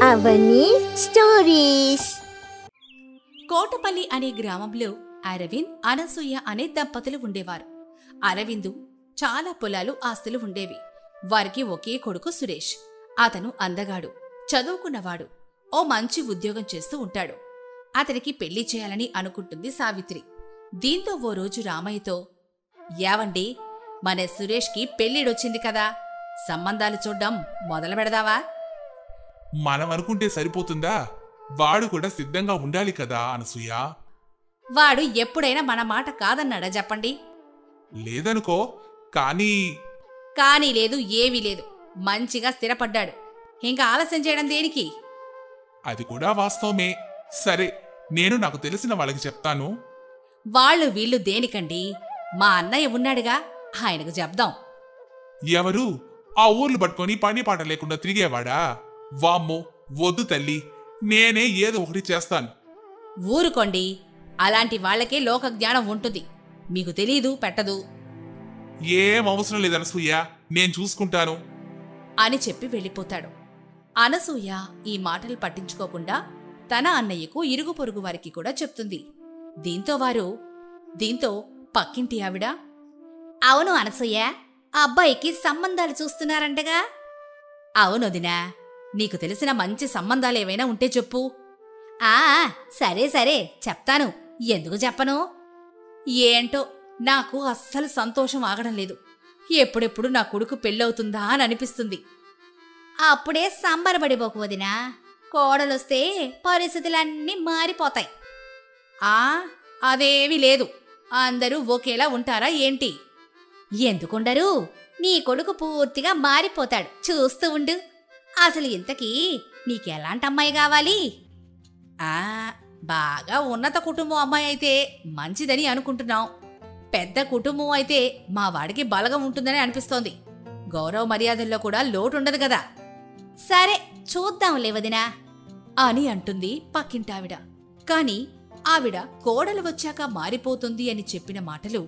అవని stories. Kotapalli అనే గ్రామంలో అరవింద్, అనసూయ అనే దంపతులు ఉండేవారు. అరవిందు చాలా పొలాలు, ఆస్తులు ఉండేవి. వారికి ఒకే కొడుకు సురేష్. అతను అందగాడు, చదువుకున్నవాడు, ఓ మంచి ఉద్యోగం చేస్తూ ఉంటాడు. అతనికి పెళ్లి చేయాలని అనుకుంటుంది సావిత్రి. దీంతో ఓ రోజు రామయ్యతో, యావండి, మన సురేష్కి పెళ్లిడొచ్చింది కదా, సంబంధాలు చూడ్డం మొదలు పెడదావా? మనం అనుకుంటే సరిపోతుందా? వాడు కూడా సిద్ధంగా ఉండాలి కదా అనసూయ. వాడు ఎప్పుడైనా మన మాట కాదన్నాడా చెప్పండి? లేదనుకో, కానీ లేదు, ఏమీ లేదు. మంచిగా స్థిరపడ్డాడు. ఇంకా ఆలస్యం చేయడం దేనికి? అది కూడా వాస్తవమే. సరే, నేను నాకు తెలిసిన వాళ్ళకి చెప్తాను. వాళ్ళు వీళ్ళు దేనికండి? మా అన్నయ్య ఉన్నాడుగా, ఆయనకు చెప్దాం. ఎవరు? ఆ ఊర్లు పట్టుకొని పని పాట లేకుండా తిరిగేవాడా? వామ్మో, వద్దు తల్లి, నేనే ఏదో ఒకటి చేస్తాను. ఊరుకోండి, అలాంటి వాళ్లకే లోక జ్ఞానం ఉంటుంది. మీకు తెలీదు, పెట్టదు ఏం అవసరం లేదనసూయ, నేను చూసుకుంటాను అని చెప్పి వెళ్ళిపోతాడు. అనసూయ ఈ మాటలు పట్టించుకోకుండా తన అన్నయ్యకు, ఇరుగు పొరుగు వారికి కూడా చెప్తుంది. దీంతో పక్కింటి ఆవిడ, అవును అనసూయ, ఆ అబ్బాయికి సంబంధాలు చూస్తున్నారంటగా? అవునొదినా, నీకు తెలిసిన మంచి సంబంధాలేవైనా ఉంటే చెప్పు. సరే సరే చెప్తాను, ఎందుకు చెప్పను? ఏంటో నాకు అస్సలు సంతోషం ఆగడం లేదు. ఎప్పుడెప్పుడు నా కొడుకు పెళ్ళవుతుందా అని అనిపిస్తుంది. అప్పుడే సంబరపడిపోకు వదినా, కోడలొస్తే పరిస్థితులన్నీ మారిపోతాయి. అదేమీ లేదు. అందరూ ఒకేలా ఉంటారా ఏంటి? ఎందుకుండరు? నీ కొడుకు పూర్తిగా మారిపోతాడు, చూస్తూ ఉండు. అసలు ఇంతకీ నీకెలాంటి అమ్మాయి కావాలి? బాగా ఉన్నత కుటుంబం అమ్మాయి అయితే మంచిదని అనుకుంటున్నాం. పెద్ద కుటుంబం అయితే మా వాడికి బలగం ఉంటుందని అనిపిస్తోంది. గౌరవ మర్యాదల్లో కూడా లోటుండదు కదా. సరే చూద్దాంలే వదినా అని అంటుంది పక్కింటావిడ. కాని ఆవిడ కోడలు వచ్చాక మారిపోతుంది అని చెప్పిన మాటలు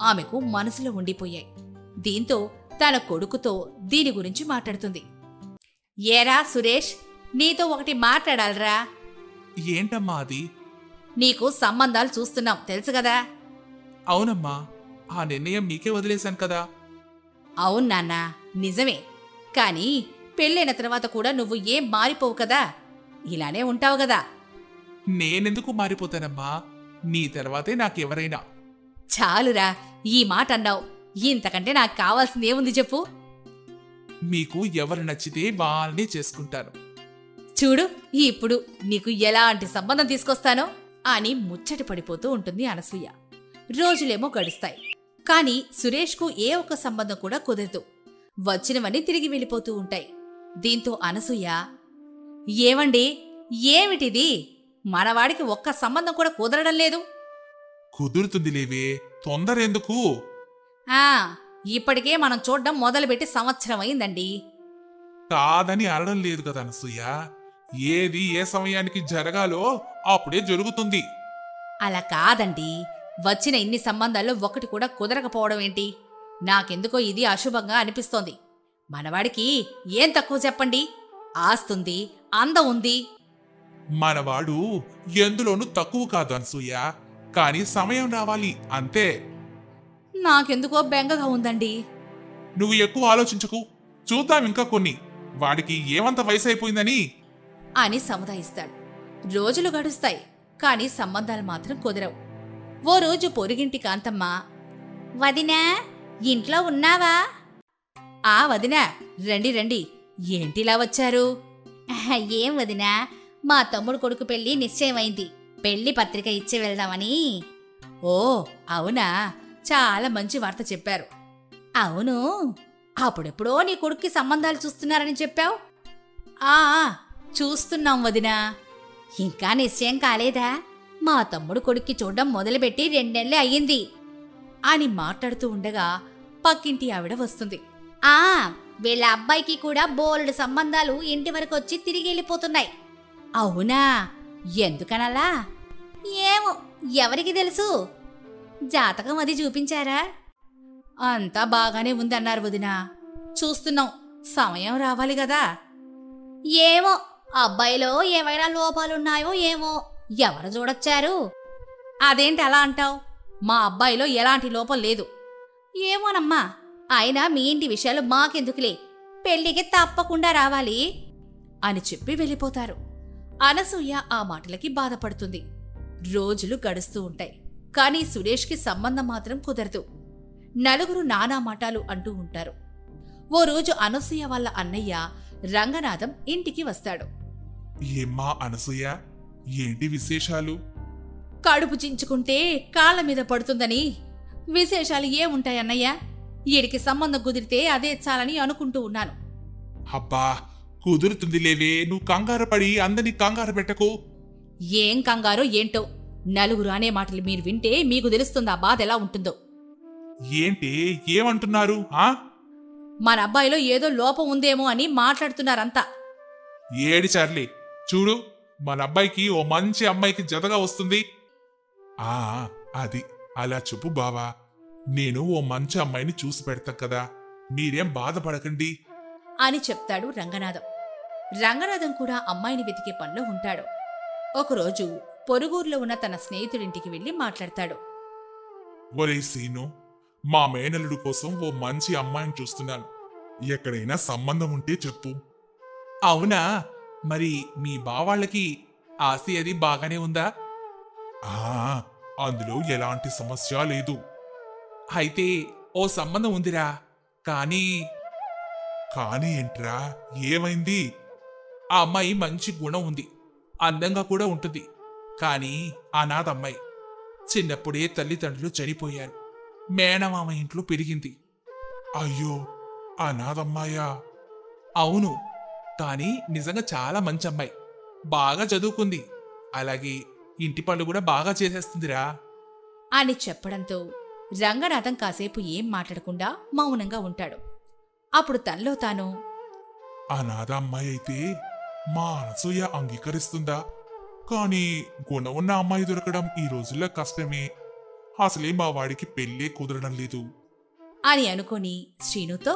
ఆమెకు మనసులో ఉండిపోయాయి. దీంతో తన కొడుకుతో దీని గురించి మాట్లాడుతుంది. ఏరా సురేష్, నీతో ఒకటి మాట్లాడాలరా. ఏంటమ్మా అది? నీకు సంబంధాలు చూస్తున్నాం, తెలుసు కదా? అవునమ్మా, ఆ నిర్ణయం మీకే వదిలేశాను కదా. అవును నాన్నా, నిజమే. కాని పెళ్ళైన తర్వాత కూడా నువ్వు ఏం మారిపోవు కదా, ఇలానే ఉంటావు కదా. నేనెందుకు మారిపోతానమ్మా? నీ తర్వాతే నాకెవరైనా. చాలురా, ఈ మాట అన్నావు. ఇంతకంటే నాకు కావాల్సిందేముంది చెప్పు? మీకు ఎవరు నచ్చితే వాళ్ళని చేసుకుంటాను. చూడు, ఇప్పుడు నీకు ఎలాంటి సంబంధం తీసుకొస్తానో అని ముచ్చటి పడిపోతూ ఉంటుంది అనసూయ. రోజులేమో గడుస్తాయి. కాని సురేష్కు ఏ ఒక్క సంబంధం కూడా కుదరదు. వచ్చినవన్నీ తిరిగి వెళ్ళిపోతూ ఉంటాయి. దీంతో అనసూయ, ఏవండి, ఏమిటిది? మనవాడికి ఒక్క సంబంధం కూడా కుదరడం లేదు. కుదురుతుంది లేవే, తొందర ఎందుకు? ఇప్పటికే మనం చూడ్డం మొదలుపెట్టి సంవత్సరం అయిందండి. కాదని అనడం లేదు కదా అనసూయ. ఏది ఏ సమయానికి జరగాలో అప్పుడే జరుగుతుంది. అలా కాదండి, వచ్చిన ఇన్ని సంబంధాల్లో ఒకటి కూడా కుదరకపోవడం ఏంటి? నాకెందుకో ఇది అశుభంగా అనిపిస్తోంది. మనవాడికి ఏం తక్కువ చెప్పండి? ఆస్తుంది, అందం ఉంది. మనవాడు ఎందులోనూ తక్కువ కాదు అనసూయ, కాని సమయం రావాలి అంతే. నాకెందుకో బెంగగా ఉందండి. నువ్వు ఎక్కువ ఆలోచించకు, చూద్దాం ఇంకా కొన్ని. వాడికి ఏమంత వయసు అయిపోయిందని అని సముదాయిస్తాడు. రోజులు గడుస్తాయి, కాని సంబంధాలు మాత్రం కుదరవు. ఓ రోజు పొరుగింటి కాంతమ్మ, వదినా, ఇంట్లో ఉన్నావా? వదినా, రండి రండి. ఏంటిలా వచ్చారు? ఏం వదినా, మా తమ్ముడు కొడుకు పెళ్లి నిశ్చయమైంది. పెళ్లి పత్రిక ఇచ్చి వెళ్దామని. ఓ అవునా, చాలా మంచి వార్త చెప్పారు. అవును, అప్పుడెప్పుడో నీ కొడుక్కి సంబంధాలు చూస్తున్నారని చెప్పావు. చూస్తున్నాం వదినా. ఇంకా నిశ్చయం కాలేదా? మా తమ్ముడు కొడుక్కి చూడడం మొదలుపెట్టి 2 నెలలే అయ్యింది అని మాట్లాడుతూ ఉండగా పక్కింటి ఆవిడ వస్తుంది. వీళ్ళ అబ్బాయికి కూడా బోలెడు సంబంధాలు ఇంటి వరకు వచ్చి తిరిగి వెళ్ళిపోతున్నాయి. అవునా, ఎందుకనలా? ఏమో, ఎవరికి తెలుసు? జాతకం అది చూపించారా? అంతా బాగానే ఉందన్నారు వదినా. చూస్తున్నాం, సమయం రావాలి కదా. ఏమో, అబ్బాయిలో ఏమైనా లోపాలున్నాయో ఏమో, ఎవరు చూడొచ్చారు? అదేంటి అలా అంటావు? మా అబ్బాయిలో ఎలాంటి లోపం లేదు. ఏమోనమ్మా, అయినా మీ ఇంటి విషయాలు మాకెందుకులే, పెళ్లికి తప్పకుండా రావాలి అని చెప్పి వెళ్ళిపోతారు. అనసూయ ఆ మాటలకి బాధపడుతుంది. రోజులు గడుస్తూ ఉంటాయి, కానీ సురేష్కి సంబంధం మాత్రం కుదరదు. నలుగురు నానా మాటలు అంటూ ఉంటారు. ఓ రోజు అనసూయ వాళ్ళ అన్నయ్య రంగనాథం ఇంటికి వస్తాడు. ఏమ్మా అనసూయ, ఏంటి విశేషాలు? కడుపు చించుకుంటే కాళ్ల మీద పడుతుందని విశేషాలు ఏముంటాయన్నయ్య? ఈడికి సంబంధం కుదిరితే అదే చాలని అనుకుంటూ ఉన్నాను. అబ్బా, కుదురుతుంది లేవే, నువ్వు కంగారు పడి అందరినీ కంగారు పెట్టకు. ఏం కంగారో ఏంటో, నలుగురు అనే మాటలు మీరు వింటే మీకు తెలుస్తుంది ఆ బాధ ఎలా ఉంటుందో. ఏంటి ఏమంటున్నారు? మన అబ్బాయిలో ఏదో లోపం ఉందేమో అని మాట్లాడుతున్నారంతా. ఏడి చార్లీ, చూడు, మన అబ్బాయికి ఓ మంచి అమ్మాయికి జతగా వస్తుంది. అది అలా చెప్పు బావా, నేను ఓ మంచి అమ్మాయిని చూసి పెడతా కదా, మీరేం బాధపడకండి అని చెప్తాడు రంగనాథం. రంగనాథం కూడా అమ్మాయిని వెతికే పనిలో ఉంటాడు. ఒకరోజు పొరుగురులో ఉన్న తన స్నేహితుడింటికి వెళ్లి మాట్లాడతాడు. ఒరే సీను, మా మేనల్లుడు కోసం ఓ మంచి అమ్మాయిని చూస్తున్నాను, ఎక్కడైనా సంబంధం ఉంటే చెప్పు. అవునా, మరి మీ బావాళ్ళకి ఆస్తి అది బాగానే ఉందా? అందులో ఎలాంటి సమస్య లేదు. అయితే ఓ సంబంధం ఉందిరా, కానీ ఏంట్రా, ఏమైంది? ఆ అమ్మాయి మంచి గుణం ఉంది, అందంగా కూడా ఉంటుంది, కానీ అనాథ అమ్మాయి. చిన్నప్పుడే తల్లిదండ్రులు చనిపోయారు, మేనమామ ఇంట్లో పెరిగింది. అయ్యో, అనాథమ్మాయా? అవును, కానీ నిజంగా చాలా మంచి అమ్మాయి, బాగా చదువుకుంది, అలాగే ఇంటి పనులు కూడా బాగా చేసేస్తుందిరా అని చెప్పడంతో రంగనాథం కాసేపు ఏం మాట్లాడకుండా మౌనంగా ఉంటాడు. అప్పుడు తనలో తాను, అనాథ అమ్మాయి అయితే మా అనసూయ అంగీకరిస్తుందా? కానీ గుణం ఉన్న అమ్మాయి దొరకడం ఈ రోజుల్లో కష్టమే, అసలే మా వాడికి పెళ్ళే కుదరడం లేదు అని అనుకుని శ్రీనుతో,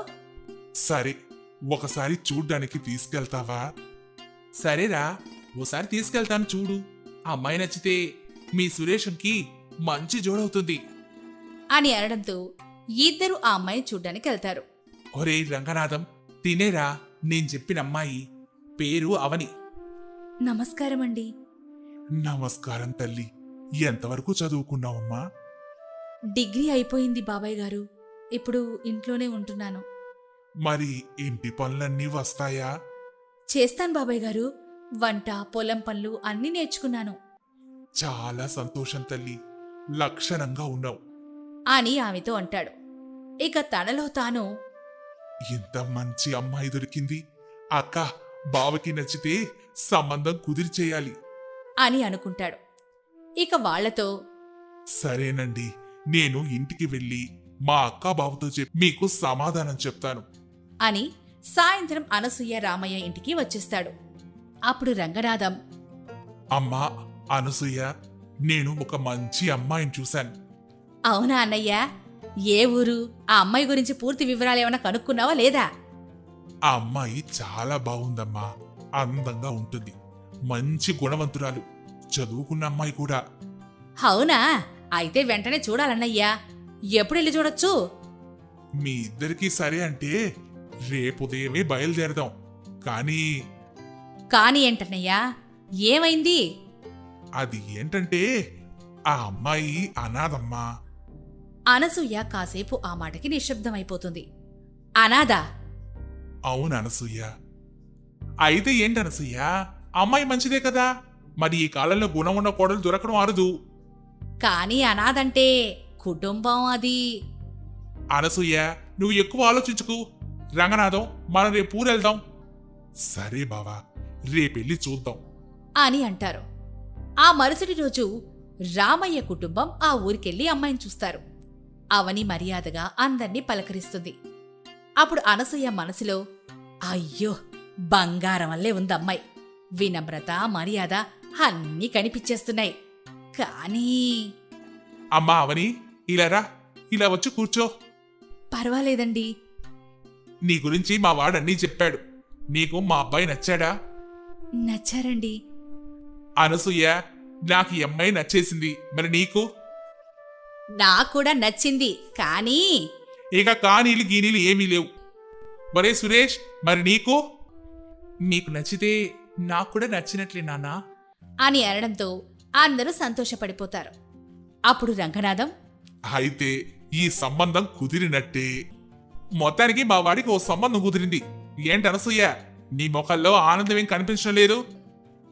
సరే, ఒకసారి చూడ్డానికి తీసుకెళ్తావా? సరేరా, ఓసారి తీసుకెళ్తాను, చూడు, అమ్మాయి నచ్చితే మీ సురేషంకి మంచి జోడవుతుంది అని అనడంతో ఇద్దరు ఆ అమ్మాయిని చూడ్డానికి వెళ్తారు. ఒరే రంగనాథం, తినేరా, నేను చెప్పిన అమ్మాయి పేరు అవని. నమస్కారమండి. నమస్కారం తల్లి, ఎంతవరకు చదువుకున్నావమ్మా? డిగ్రీ అయిపోయింది బాబాయ్ గారు, ఇప్పుడు ఇంట్లోనే ఉంటున్నాను. మరి ఇంటి పనులన్నీ వస్తాయా? చేస్తాను బాబాయ్ గారు, వంట పొలం పనులు అన్నీ నేర్చుకున్నాను. చాలా సంతోషం తల్లి, లక్షణంగా ఉన్నావు అని ఆమెతో అంటాడు. ఇక తనలో తాను, ఇంత మంచి అమ్మాయి దొరికింది, అక్క బావకి నచ్చితే సంబంధం కుదిరి చేయాలి అని అనుకుంటాడు. ఇక వాళ్లతో, సరేనండి, నేను ఇంటికి వెళ్ళి మా అక్క బావతో చెప్పి మీకు సమాధానం చెప్తాను అని సాయంత్రం అనసూయ రామయ్య ఇంటికి వచ్చేస్తాడు. అప్పుడు రంగనాథం, అమ్మా అనసూయ, నేను ఒక మంచి అమ్మాయిని చూశాను. అవునా అన్నయ్య? ఏ ఊరు? ఆ అమ్మాయి గురించి పూర్తి వివరాలు ఏమైనా కనుక్కున్నావా లేదా? ఆ అమ్మాయి చాలా బాగుందమ్మా, అందంగా ఉంటుంది, మంచి గుణవంతురాలు, చదువుకున్న అమ్మాయి కూడా. అవునా? అయితే వెంటనే చూడాలన్నయ్యా. ఎప్పుడు వెళ్ళి చూడొచ్చు? మీ ఇద్దరికీ సరే అంటే రేపు ఉదయమే బయలుదేరదాం. కానీ ఏంటన్నయ్యా, ఏమైంది? అది ఏంటంటే ఆ అమ్మాయి అనాథమ్మా. అనసూయ కాసేపు ఆ మాటకి నిశ్శబ్దమైపోతుంది. అనాథా? అవును అనసూయ. అయితే ఏంటనసూయ, అమ్మాయి మంచిదే కదా, మరి ఈ కాలంలో గుణం ఉన్న కోడలు దొరకడం అరుదు. కానీ అనాథంటే కుటుంబం అది. అనసూయ, నువ్వు ఎక్కువ ఆలోచించుకు. రంగనాథం, మనం రేపు ఊరెళ్దాం. సరే బావా, రేపెళ్ళి చూద్దాం అని అంటారు. ఆ మరుసటి రోజు రామయ్య కుటుంబం ఆ ఊరికెళ్ళి అమ్మాయిని చూస్తారు. అవని మర్యాదగా అందర్నీ పలకరిస్తుంది. అప్పుడు అనసూయ మనసులో, అయ్యో, బంగారం వల్లే ఉందమ్మాయి, వినమ్రత మర్యాద అన్నీ కనిపించేస్తున్నాయి. కానీ అమ్మా అవని, ఇలారా, ఇలా వచ్చి కూర్చో. పర్వాలేదండి. నీ గురించి మా వాడన్నీ చెప్పాడు. నీకు మా అబ్బాయి నచ్చాడా? నచ్చారండి. అనసూయ, నాకు ఈ అమ్మాయి నచ్చేసింది. మరి నీకు? నాకు కూడా నచ్చింది, కానీ ఇక కానీలు గీనీలు ఏమీ లేవు. మరే సురేష్, మరి నీకు? నీకు నచ్చితే నాకు కూడా నచ్చినట్లే నాన్నా అని అనడంతో అందరూ సంతోషపడిపోతారు. అప్పుడు రంగనాథం, అయితే ఈ సంబంధం కుదిరినట్టే. మొత్తానికి మా వాడికి ఓ సంబంధం కుదిరింది. ఏంటి అనసూయ, నీ ముఖంలో ఆనందం ఏం కనిపించడం లేదు?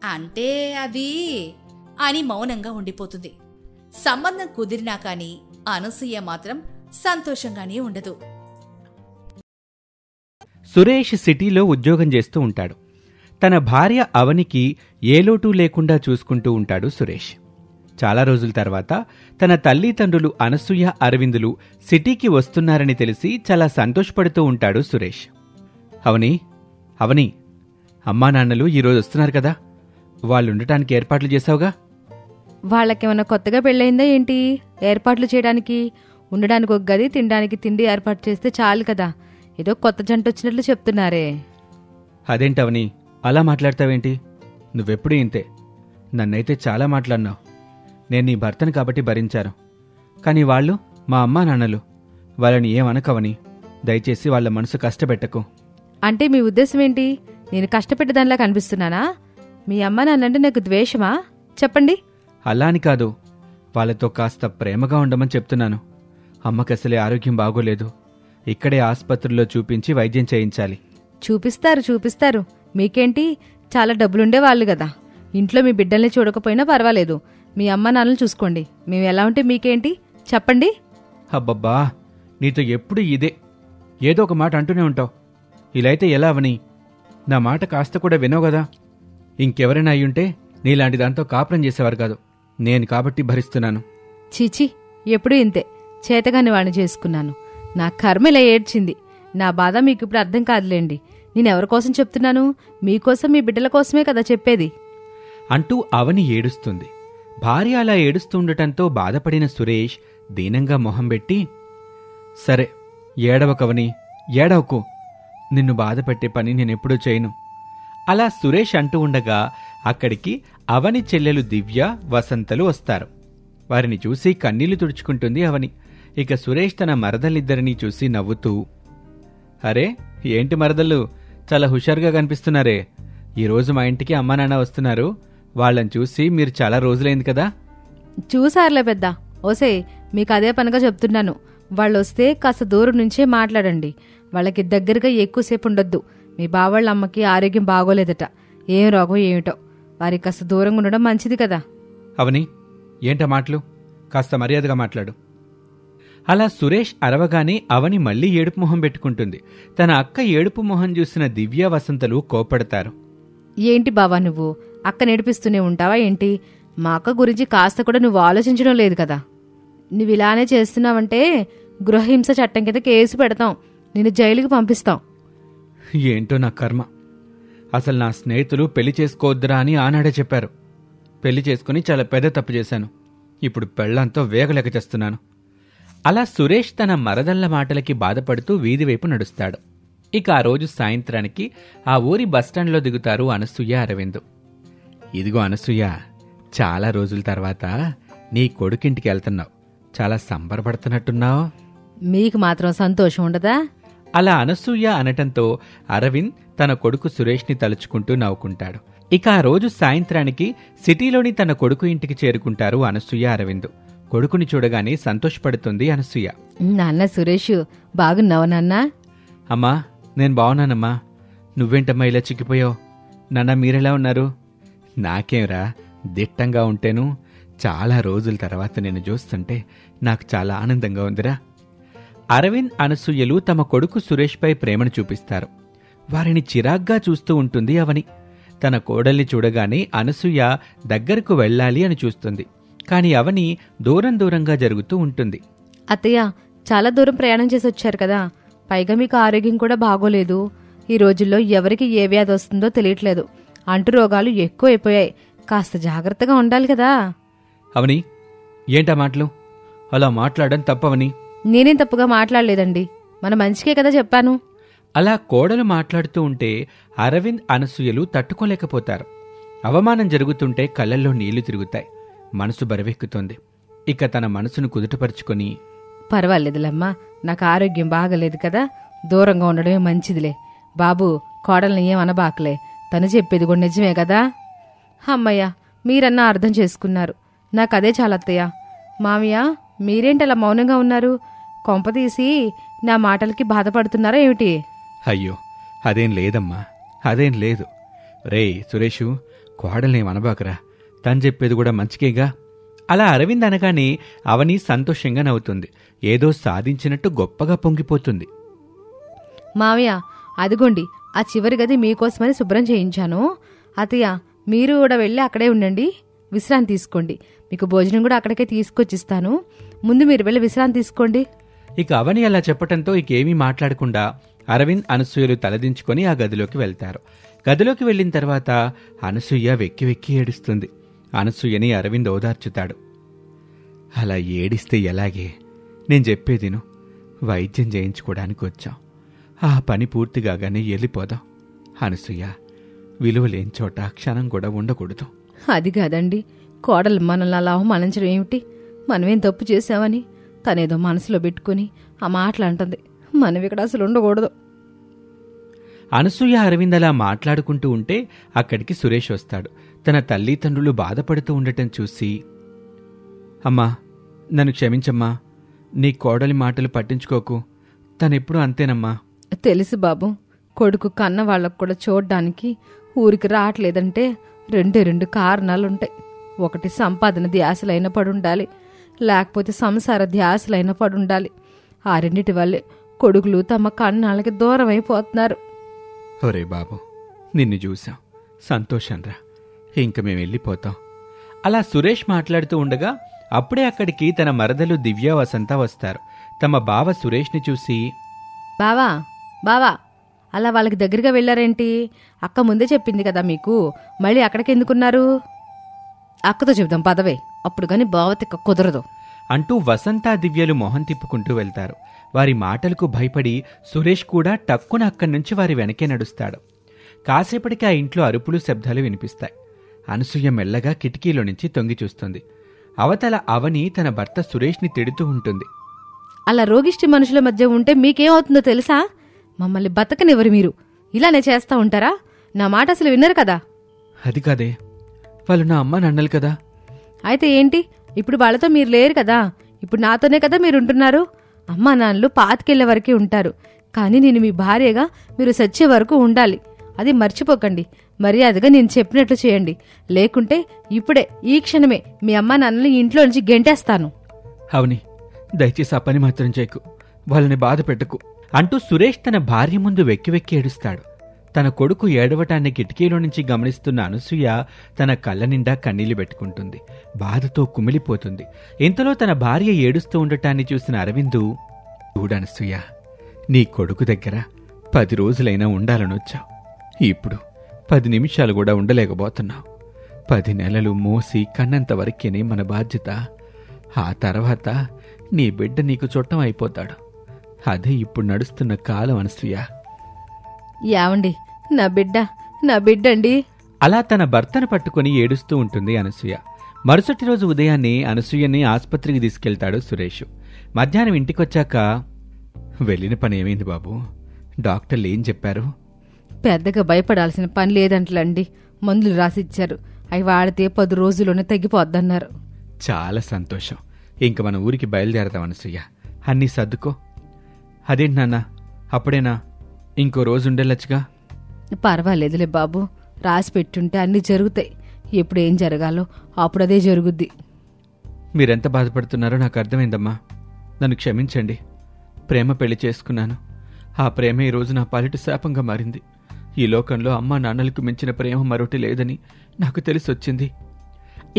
అంటే అది అని మౌనంగా ఉండిపోతుంది. సంబంధం కుదిరినా కాని అనసూయ మాత్రం సంతోషంగానే ఉండదు. సురేష్ సిటీలో ఉద్యోగం చేస్తూ ఉంటాడు. తన భార్య అవనికి ఏ లోటు లేకుండా చూసుకుంటూ ఉంటాడు సురేష్. చాలా రోజుల తర్వాత తన తల్లిదండ్రులు అనసూయ, అరవిందులు సిటీకి వస్తున్నారని తెలిసి చాలా సంతోషపడుతూ ఉంటాడు సురేష్. అవని, అమ్మా నాన్నలు ఈరోజు వస్తున్నారు కదా, వాళ్ళుండటానికి ఏర్పాట్లు చేశావుగా? వాళ్ళకేమన్నా కొత్తగా పెళ్ళయిందా ఏంటి? ఏర్పాట్లు చేయడానికి ఉండడానికి ఒక గది, తినడానికి తిండి ఏర్పాటు చేస్తే చాలు కదా. ఏదో కొత్త జంట వచ్చినట్లు చెప్తున్నారే. అదేంటవని అలా మాట్లాడతావేంటి? నువ్వెప్పుడూ ఇంతే. నన్నైతే చాలా మాట్లాడినావు. నేను నీ భర్తను కాబట్టి భరించాను. కానీ వాళ్ళు మా అమ్మా నాన్నలు. వాళ్ళని ఏమనకవని. దయచేసి వాళ్ళ మనసు కష్టపెట్టకు. అంటే మీ ఉద్దేశం ఏంటి? నేను కష్టపెట్టేదానిలా కనిపిస్తున్నానా? మీ అమ్మ నాన్నంటే నాకు ద్వేషమా? చెప్పండి. అలా అని కాదు, వాళ్ళతో కాస్త ప్రేమగా ఉండమని చెప్తున్నాను. అమ్మకసలే ఆరోగ్యం బాగోలేదు. ఇక్కడే ఆసుపత్రిలో చూపించి వైద్యం చేయించాలి. చూపిస్తారు. మీకేంటి, చాలా డబ్బులుండేవాళ్ళు కదా. ఇంట్లో మీ బిడ్డల్ని చూడకపోయినా పర్వాలేదు. మీ అమ్మ నాన్నలు చూసుకోండి. మేము ఎలా ఉంటే మీకేంటి, చెప్పండి. అబ్బబ్బా, నీతో ఎప్పుడు ఇదే, ఏదో ఒక మాట అంటూనే ఉంటావు. ఇలా అయితే ఎలా అవని? నా మాట కాస్త కూడా వినవు కదా. ఇంకెవరైనా అయ్యుంటే నీలాంటి దాంతో కాపురం చేసేవారు కాదు. నేను కాబట్టి భరిస్తున్నాను. చీచి, ఎప్పుడూ ఇంతే. చేతగాని వాడిని చేసుకున్నాను. నా కర్మ ఇలా ఏడ్చింది. నా బాధ మీకు ఇప్పుడు అర్థం కాదులేండి. నేనెవరి కోసం చెప్తున్నాను? మీకోసం, మీ బిడ్డల కోసమే కదా చెప్పేది అంటూ అవని ఏడుస్తుంది. భార్య అలా ఏడుస్తుండటంతో బాధపడిన సురేష్ దీనంగా మొహం పెట్టి, సరే ఏడవకవని, ఏడవకు. నిన్ను బాధపెట్టే పని నేనెప్పుడూ చేయను. అలా సురేష్ అంటూ ఉండగా అక్కడికి అవని చెల్లెలు దివ్య, వసంతలు వస్తారు. వారిని చూసి కన్నీళ్లు తుడుచుకుంటుంది అవని. ఇక సురేష్ తన మరదలిద్దరినీ చూసి నవ్వుతూ, అరే ఏంటి మరదళ్ళు, చాలా హుషారుగా కనిపిస్తున్నారే. ఈరోజు మా ఇంటికి అమ్మా నాన్న వస్తున్నారు. వాళ్ళని చూసి మీరు చాలా రోజులైంది కదా. చూసారులే పెద్ద. ఓసే, మీకు అదే పనిగా చెప్తున్నాను. వాళ్ళొస్తే కాస్త దూరం నుంచే మాట్లాడండి. వాళ్ళకి దగ్గరగా ఎక్కువసేపు ఉండొద్దు. మీ బావాళ్ళ అమ్మకి ఆరోగ్యం బాగోలేదట. ఏం రోగం ఏమిటో. వారికి కాస్త దూరంగా ఉండడం మంచిది కదా. అవని, ఏంటా మాటలు? కాస్త మర్యాదగా మాట్లాడు. అలా సురేష్ అరవగానే అవని మళ్లీ ఏడుపు మొహం పెట్టుకుంటుంది. తన అక్క ఏడుపు మొహం చూసిన దివ్య, వసంతలు కోప్పడతారు. ఏంటి బావా, నువ్వు అక్క నేడిపిస్తూనే ఉంటావా ఏంటి? మా అక్క గురించి కాస్త కూడా నువ్వు ఆలోచించడం లేదు కదా. నువ్వు ఇలానే చేస్తున్నావంటే గృహహింస చట్టం కింద కేసు పెడతాం. నిన్ను జైలుకి పంపిస్తాం. ఏంటో నా కర్మ. అసలు నా స్నేహితులు పెళ్లి చేసుకోవద్దురా అని ఆనాడే చెప్పారు. పెళ్లి చేసుకుని చాలా పెద్ద తప్పు చేశాను. ఇప్పుడు పెళ్లంతో వేగలేక చేస్తున్నాను. అలా సురేష్ తన మరదళ్ల మాటలకి బాధపడుతూ వీధివైపు నడుస్తాడు. ఇక ఆ రోజు సాయంత్రానికి ఆ ఊరి బస్టాండ్లో దిగుతారు అనసూయ, అరవింద్. ఇదిగో అనసూయ, చాలా రోజుల తర్వాత నీ కొడుకింటికి వెళ్తున్నావు. చాలా సంబరపడుతున్నట్టున్నావు. మీకు మాత్రం సంతోషం ఉండదా? అలా అనసూయ అనటంతో అరవింద్ తన కొడుకు సురేష్ని తలుచుకుంటూ నవ్వుకుంటాడు. ఇక ఆ రోజు సాయంత్రానికి సిటీలోని తన కొడుకు ఇంటికి చేరుకుంటారు అనసూయ, అరవింద్. కొడుకుని చూడగానే సంతోషపడుతుంది అనసూయ. నాన్న సురేష్, బాగున్నావు నాన్నా? అమ్మా, నేను బాగున్నానమ్మా. నువ్వేంటమ్మా ఇలా చిక్కిపోయావు? నాన్న, మీరెలా ఉన్నారు? నాకేంరా, దిట్టంగా ఉంటేను. చాలా రోజుల తర్వాత నేను చూస్తుంటే నాకు చాలా ఆనందంగా ఉందిరా. అరవింద్, అనసూయలు తమ కొడుకు సురేష్పై ప్రేమను చూపిస్తారు. వారిని చిరాగ్గా చూస్తూ ఉంటుంది అవని. తన కోడల్ని చూడగానే అనసూయ దగ్గరకు వెళ్ళాలి అని చూస్తుంది. కాని అవని దూరం దూరంగా జరుగుతూ ఉంటుంది. అత్తయ్య, చాలా దూరం ప్రయాణం చేసి వచ్చారు కదా. పైగా మీకు ఆరోగ్యం కూడా బాగోలేదు. ఈ రోజుల్లో ఎవరికి ఏ వ్యాధి వస్తుందో తెలియట్లేదు. అంటు రోగాలు ఎక్కువైపోయాయి. కాస్త జాగ్రత్తగా ఉండాలి కదా. అవని, ఏంటా మాటలు? అలా మాట్లాడడం తప్పవని. నేనేం తప్పుగా మాట్లాడలేదండి. మన మంచికే కదా చెప్పాను. అలా కోడలు మాట్లాడుతూ ఉంటే అరవింద్ అనసూయలు తట్టుకోలేకపోతారు. అవమానం జరుగుతుంటే కళ్ళల్లో నీళ్లు తిరుగుతాయి. మనసు బరువెక్కుతోంది. ఇక తన మనసును కుదుటపరుచుకొని, పర్వాలేదులమ్మా, నాకు ఆరోగ్యం బాగలేదు కదా, దూరంగా ఉండడమే మంచిదిలే. బాబు, కోడల్ని ఏమనబాకలే, తను చెప్పేది కూడా నిజమే కదా. అమ్మయ్య, మీరన్నా అర్థం చేసుకున్నారు. నాకదే చాలత్తయ్య. మామయ్య, మీరేంటలా మౌనంగా ఉన్నారు? కొంపతీసి నా మాటలకి బాధపడుతున్నారా ఏమిటి? అయ్యో, అదేం లేదమ్మా, అదేం లేదు. రేయ్ సురేషు, కోడల్నేమనబాకరా, తను చెప్పేది కూడా మంచికేగా. అలా అరవింద్ అనగానే అవని సంతోషంగా నవ్వుతుంది. ఏదో సాధించినట్టు గొప్పగా పొంగిపోతుంది. మామయ్య, అదిగోండి ఆ చివరి గది మీకోసమని శుభ్రం చేయించాను. అత్తయ్య, మీరు కూడా వెళ్ళి అక్కడే ఉండండి, విశ్రాంతి తీసుకోండి. మీకు భోజనం కూడా అక్కడికే తీసుకొచ్చిస్తాను. ముందు మీరు వెళ్ళి విశ్రాంతి తీసుకోండి. ఇక అవని అలా చెప్పటంతో ఇకేమీ మాట్లాడకుండా అరవింద్ అనసూయలు తలదించుకొని ఆ గదిలోకి వెళ్తారు. గదిలోకి వెళ్ళిన తర్వాత అనసూయ వెక్కి వెక్కి ఏడుస్తుంది. అనసూయని అరవింద్ ఓదార్చుతాడు. అలా ఏడిస్తే ఎలాగే, నేను చెప్పేదిను. వైద్యం చేయించుకోవడానికి వచ్చాం. ఆ పని పూర్తి కాగానే వెళ్ళిపోదాం. అనసూయ, విలువలేని చోట క్షణం కూడా ఉండకూడదు. అది కాదండి, కోడలు మనల్ని అలా అవమానించడం ఏమిటి? మనమేం తప్పు చేశామని తనేదో మనసులో పెట్టుకుని ఆ మాటలు అంటుంది. మనం ఇక్కడ అసలు ఉండకూడదు. అనసూయ అరవింద్ అలా మాట్లాడుకుంటూ ఉంటే అక్కడికి సురేష్ వస్తాడు. తన తల్లిదండ్రులు బాధపడుతూ ఉండటం చూసి, అమ్మా, నన్ను క్షమించమ్మా, నీ కోడలి మాటలు పట్టించుకోకు, తనెప్పుడూ అంతేనమ్మా. తెలుసు బాబు, కొడుకు కన్న వాళ్ళకు కూడా చూడ్డానికి ఊరికి రావట్లేదంటే రెండు కారణాలుంటాయి. ఒకటి సంపాదన ధ్యాసలైన పడుండాలి, లేకపోతే సంసార ధ్యాసలైన పడుండాలి. ఆ రెండిటి వల్లే కొడుకులు తమ కన్నాళ్ళకి దూరం అయిపోతున్నారు. ఒరే బాబు, నిన్ను చూశాం, సంతోషంరా. ఇంక మేము వెళ్ళిపోతాం. అలా సురేష్ మాట్లాడుతూ ఉండగా అప్పుడే అక్కడికి తన మరదలు దివ్య వసంత వస్తారు. తమ బావ సురేష్ని చూసి, బావా బావా, అలా వాళ్ళకి దగ్గరగా వెళ్ళారేంటి? అక్క ముందే చెప్పింది కదా మీకు, మళ్ళీ అక్కడికి ఎందుకున్నారు? అక్కతో చెబుదాం పదవే, అప్పుడు కానీ బావతిక్క కుదరదు అంటూ వసంత దివ్యలు మొహం తిప్పుకుంటూ వెళ్తారు. వారి మాటలకు భయపడి సురేష్ కూడా టక్కున అక్కడి నుంచి వారి వెనకే నడుస్తాడు. కాసేపటికి ఆ ఇంట్లో అరుపులు శబ్దాలు వినిపిస్తాయి. అనసూయ మెల్లగా కిటికీలో నుంచి తొంగి చూస్తుంది. అవతల అవని తన భర్త సురేష్ని తిడుతూ ఉంటుంది. అలా రోగిష్టి మనుషుల మధ్య ఉంటే మీకేమవుతుందో తెలుసా? మమ్మల్ని బతకనివ్వరు మీరు. ఇలానే చేస్తా ఉంటారా? నా మాట అసలు విన్నరు కదా. అది కాదే, వాళ్ళు నా అమ్మ నాన్నలు కదా. అయితే ఏంటి? ఇప్పుడు వాళ్ళతో మీరు లేరు కదా, ఇప్పుడు నాతోనే కదా మీరుంటున్నారు. అమ్మా నాన్నలు పాతికెళ్లే వరకే ఉంటారు, కానీ నేను మీ భార్యగా మీరు సచ్చే వరకు ఉండాలి. అది మర్చిపోకండి. మర్యాదగా నేను చెప్పినట్లు చేయండి, లేకుంటే ఇప్పుడే ఈ క్షణమే మీ అమ్మా నాన్నని ఇంట్లో నుంచి గెంటేస్తాను. అవుని, దయచేసి ఆ పని మాత్రం చేయకు, వాళ్ళని బాధ పెట్టకు అంటూ సురేష్ తన భార్య ముందు వెక్కి వెక్కి ఏడుస్తాడు. తన కొడుకు ఏడవటాన్ని కిటికీలో నుంచి గమనిస్తున్న అనసూయ తన కళ్ళ నిండా కన్నీళ్లు పెట్టుకుంటుంది. బాధతో కుమిలిపోతుంది. ఇంతలో తన భార్య ఏడుస్తూ ఉండటాన్ని చూసిన అరవిందు, చూడనసూయ, నీ కొడుకు దగ్గర 10 రోజులైనా ఉండాలనొచ్చావు. ఇప్పుడు 10 నిమిషాలు కూడా ఉండలేకపోతున్నావు. 10 నెలలు మోసి కన్నంత వరకేనే మన బాధ్యత. ఆ తర్వాత నీ బిడ్డ నీకు చుట్టం అయిపోతాడు. అదే ఇప్పుడు నడుస్తున్న కాలం అనసూయ. యావండి, నా బిడ్డండి. అలా తన భర్తను పట్టుకుని ఏడుస్తూ ఉంటుంది అనసూయ. మరుసటి రోజు ఉదయాన్నే అనసూయని ఆస్పత్రికి తీసుకెళ్తాడు సురేష్. మధ్యాహ్నం ఇంటికొచ్చాక, వెళ్ళిన పని ఏమైంది బాబు? డాక్టర్లు ఏం చెప్పారు? పెద్దగా భయపడాల్సిన పని లేదంటలండి. మందులు రాసిచ్చారు, అవి వాడితే 10 రోజుల్లోనే తగ్గిపోద్దన్నారు. చాలా సంతోషం. ఇంక మన ఊరికి బయలుదేరదాం అనసూయ. అన్నీ సర్దుకో. అదేంటి నాన్న, అప్పుడేనా? ఇంకో రోజు ఉండేలచ్చుగా. పర్వాలేదులే బాబు, రాసి పెట్టుంటే అన్నీ జరుగుతాయి. ఎప్పుడేం జరగాలో అప్పుడదే జరుగుద్ది. మీరెంత బాధపడుతున్నారో నాకు అర్థమైందమ్మా. నన్ను క్షమించండి. ప్రేమ పెళ్లి చేసుకున్నాను. ఆ ప్రేమ ఈరోజు నా పాలిట శాపంగా మారింది. ఈ లోకంలో అమ్మా నాన్నలకు మించిన ప్రేమ మరొకటి లేదని నాకు తెలిసొచ్చింది.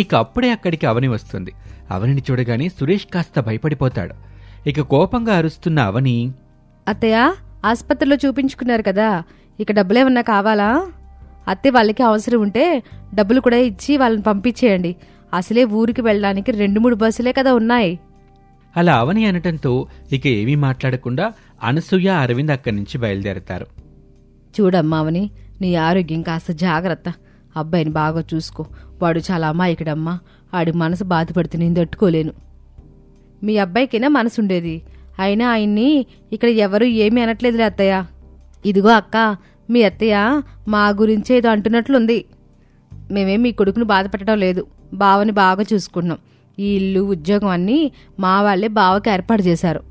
ఇక అప్పుడే అక్కడికి అవని వస్తుంది. అవనిని చూడగానే సురేష్ కాస్త భయపడిపోతాడు. ఇక కోపంగా అరుస్తున్న అవని, అత్తయ్య, ఆస్పత్రిలో చూపించుకున్నారు కదా, ఇక డబ్బులేమన్నా కావాలా? అత్తే వాళ్ళకి అవసరం ఉంటే డబ్బులు కూడా ఇచ్చి వాళ్ళని పంపించేయండి. అసలే ఊరికి వెళ్ళడానికి 2-3 బస్సులే కదా ఉన్నాయి. అలా అవని అనటంతో ఇక ఏమీ మాట్లాడకుండా అనసూయ అరవింద్ అక్కడి నుంచి బయలుదేరతారు. చూడమ్మావని, నీ ఆరోగ్యం కాస్త జాగ్రత్త. అబ్బాయిని బాగా చూసుకో. వాడు చాలా అమాయకుడమ్మా. ఆడి మనసు బాధపడితే నేను తట్టుకోలేను. మీ అబ్బాయికైనా మనసు ఉండేది. అయినా ఆయన్ని ఇక్కడ ఎవరూ ఏమీ అనట్లేదులే అత్తయ్య. ఇదిగో అక్క, మీ అత్తయ్య మా గురించి ఏదో అంటున్నట్లుంది. మేమేం మీ కొడుకును బాధపెట్టడం లేదు. బావని బాగా చూసుకుంటున్నాం. ఈ ఇల్లు, ఉద్యోగం అన్నీ మా వాళ్ళే బావకి ఏర్పాటు చేశారు.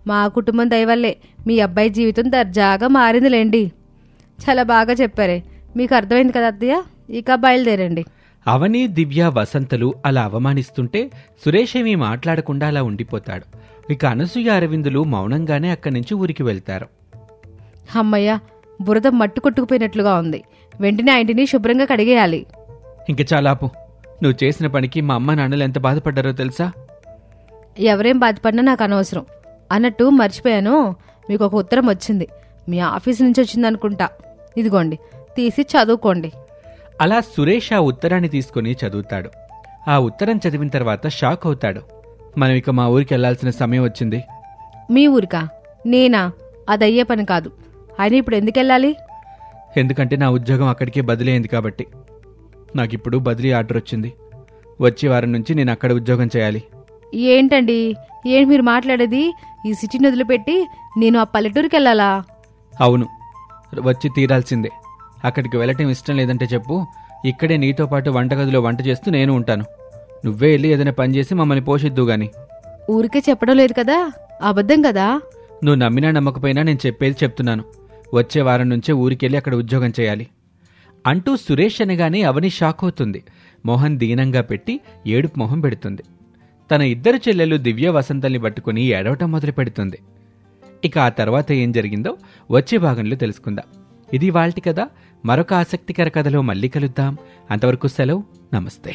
మా కుటుంబం దయవల్లే మీ అబ్బాయి జీవితం దర్జాగా మారిందిలేండి. చాలా బాగా చెప్పారే. మీకు అర్థమైంది కదా అత్తయ్య? ఇక బయలుదేరండి. అవని, దివ్య, వసంతలు అలా అవమానిస్తుంటే సురేష్ ఏమీ మాట్లాడకుండా అలా ఉండిపోతాడు. ఇక అనసూయ, అరవిందులు మౌనంగానే అక్కడి నుంచి ఊరికి వెళ్తారు. అమ్మయ్య, బురద మట్టు కొట్టుకుపోయినట్లుగా ఉంది. వెంటనే ఆ ఇంటిని శుభ్రంగా కడిగేయాలి. ఇంక చాలాపు. నువ్వు చేసిన పనికి మా అమ్మ నాన్నలు ఎంత బాధపడ్డారో తెలుసా? ఎవరేం బాధపడినా నాకు అనవసరం. అన్నట్టు మర్చిపోయాను, మీకు ఒక ఉత్తరం వచ్చింది. మీ ఆఫీస్ నుంచి వచ్చిందనుకుంటా. ఇదిగోండి, తీసి చదువుకోండి. అలా సురేష్ ఆ ఉత్తరాన్ని తీసుకుని చదువుతాడు. ఆ ఉత్తరం చదివిన తర్వాత షాక్ అవుతాడు. మనం ఇక మా ఊరికి వెళ్లాల్సిన సమయం వచ్చింది. మీ ఊరికా? నేనా? అదయ్యే పని కాదు. అయినా ఇప్పుడు ఎందుకెళ్ళాలి? ఎందుకంటే నా ఉద్యోగం అక్కడికే బదిలీ అయింది కాబట్టి. నాకిప్పుడు బదిలీ ఆర్డర్ వచ్చింది. వచ్చే వారం నుంచి నేను అక్కడ ఉద్యోగం చేయాలి. ఏంటండి, ఏంటి మీరు మాట్లాడేది? ఈ సిటీని వదిలిపెట్టి నేను ఆ పల్లెటూరుకి వెళ్ళాలా? అవును, వచ్చి తీరాల్సిందే. అక్కడికి వెళ్ళటం ఇష్టం లేదంటే చెప్పు. ఇక్కడే నీతో పాటు వంటగదిలో వంట చేస్తూ నేను ఉంటాను. నువ్వే వెళ్ళి ఏదైనా పని చేసి మమ్మల్ని పోషిద్దు గాని. ఊరికే చెప్పడం లేదు కదా, అబద్ధం కదా. నువ్వు నమ్మినా నమ్మకపోయినా నేను చెప్పేది చెప్తున్నాను. వచ్చే వారం నుంచే ఊరికెళ్ళి అక్కడ ఉద్యోగం చేయాలి అంటూ సురేష్ అనగానే అవని షాక్ అవుతుంది. మోహన్ దీనంగా పెట్టి ఏడుపు మొహం పెడుతుంది. తన ఇద్దరు చెల్లెలు దివ్య, వసంతల్ని పట్టుకుని ఏడవటం మొదలు పెడుతుంది. ఇక ఆ తర్వాత ఏం జరిగిందో వచ్చే భాగంలో తెలుసుకుందాం. ఇది వాల్టి కథ. మరొక ఆసక్తికర కథలో మళ్ళీ కలుద్దాం. అంతవరకు సెలవు. నమస్తే.